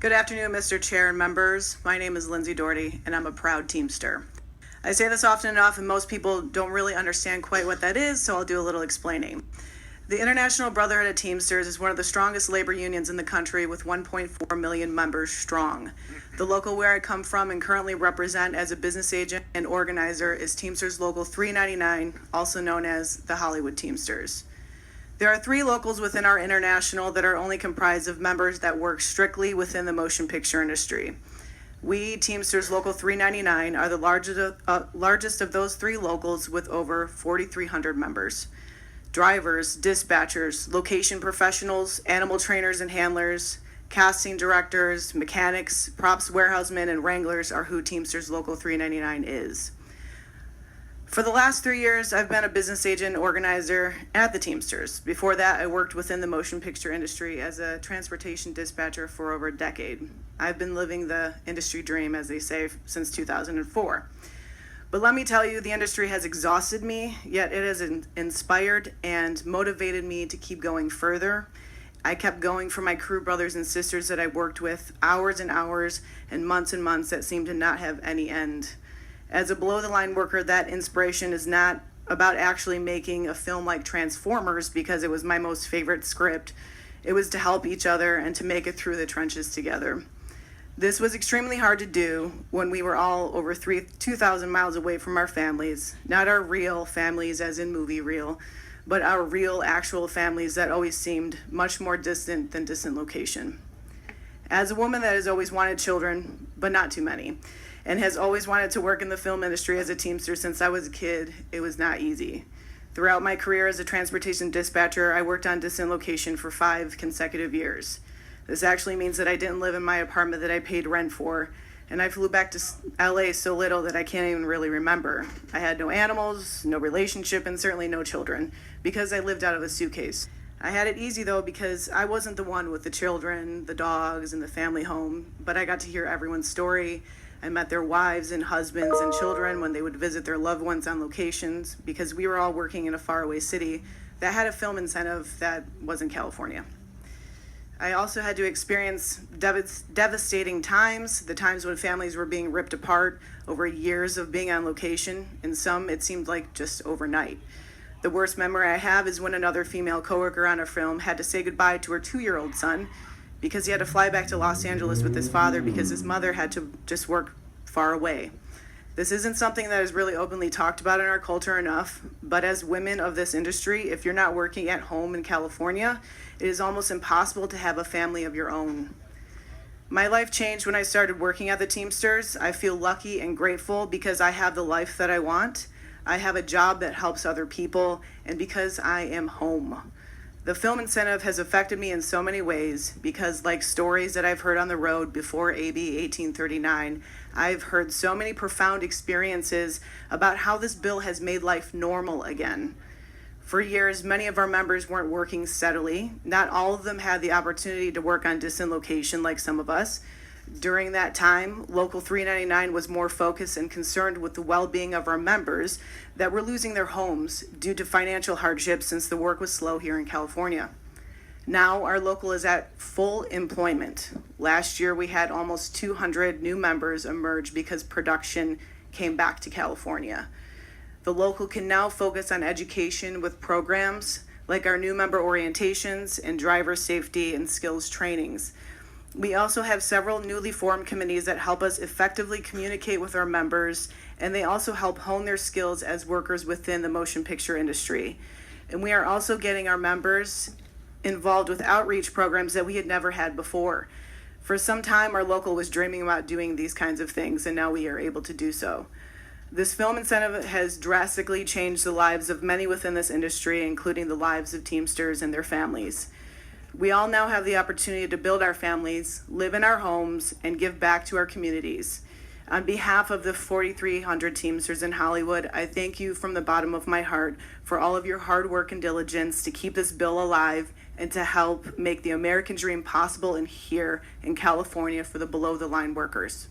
Good afternoon, Mr. Chair and members. My name is Lindsay Dougherty, and I'm a proud Teamster. I say this often enough, and most people don't really understand quite what that is, so I'll do a little explaining. The International Brotherhood of Teamsters is one of the strongest labor unions in the country with 1.4 million members strong. The local where I come from and currently represent as a business agent and organizer is Teamsters Local 399, also known as the Hollywood Teamsters. There are 3 locals within our international that are only comprised of members that work strictly within the motion picture industry. We, Teamsters Local 399, are the largest of those 3 locals with over 4,300 members. Drivers, dispatchers, location professionals, animal trainers and handlers, casting directors, mechanics, props warehousemen, and wranglers are who Teamsters Local 399 is. For the last 3 years, I've been a business agent and organizer at the Teamsters. Before that, I worked within the motion picture industry as a transportation dispatcher for over a decade. I've been living the industry dream, as they say, since 2004. But let me tell you, the industry has exhausted me, yet it has inspired and motivated me to keep going further. I kept going for my crew brothers and sisters that I worked with, hours and hours and months that seemed to not have any end. As a below-the-line worker, that inspiration is not about actually making a film like Transformers because it was my most favorite script. It was to help each other and to make it through the trenches together. This was extremely hard to do when we were all over 2,000 miles away from our families. Not our real families as in movie real, but our real actual families that always seemed much more distant than distant location. As a woman that has always wanted children, but not too many, and has always wanted to work in the film industry as a Teamster since I was a kid, it was not easy. Throughout my career as a transportation dispatcher, I worked on distant location for 5 consecutive years. This actually means that I didn't live in my apartment that I paid rent for, and I flew back to LA so little that I can't even really remember. I had no animals, no relationship, and certainly no children, because I lived out of a suitcase. I had it easy though because I wasn't the one with the children, the dogs, and the family home, but I got to hear everyone's story. I met their wives and husbands and children when they would visit their loved ones on locations because we were all working in a faraway city that had a film incentive that was in California. I also had to experience devastating times, the times when families were being ripped apart over years of being on location. In some, it seemed like just overnight. The worst memory I have is when another female coworker on a film had to say goodbye to her 2-year-old son because he had to fly back to Los Angeles with his father because his mother had to just work far away. This isn't something that is really openly talked about in our culture enough, but as women of this industry, if you're not working at home in California, it is almost impossible to have a family of your own. My life changed when I started working at the Teamsters. I feel lucky and grateful because I have the life that I want. I have a job that helps other people, and because I am home. The film incentive has affected me in so many ways because, like stories that I've heard on the road before AB 1839, I've heard so many profound experiences about how this bill has made life normal again. For years, many of our members weren't working steadily. Not all of them had the opportunity to work on distant location like some of us. During that time, Local 399 was more focused and concerned with the well-being of our members that were losing their homes due to financial hardship since the work was slow here in California. Now our local is at full employment. Last year we had almost 200 new members emerge because production came back to California. The local can now focus on education with programs like our new member orientations and driver safety and skills trainings. We also have several newly formed committees that help us effectively communicate with our members, and they also help hone their skills as workers within the motion picture industry. And we are also getting our members involved with outreach programs that we had never had before. For some time, our local was dreaming about doing these kinds of things, and now we are able to do so. This film incentive has drastically changed the lives of many within this industry, including the lives of Teamsters and their families. We all now have the opportunity to build our families, live in our homes, and give back to our communities. On behalf of the 4,300 Teamsters in Hollywood, I thank you from the bottom of my heart for all of your hard work and diligence to keep this bill alive and to help make the American dream possible here in California for the below-the-line workers.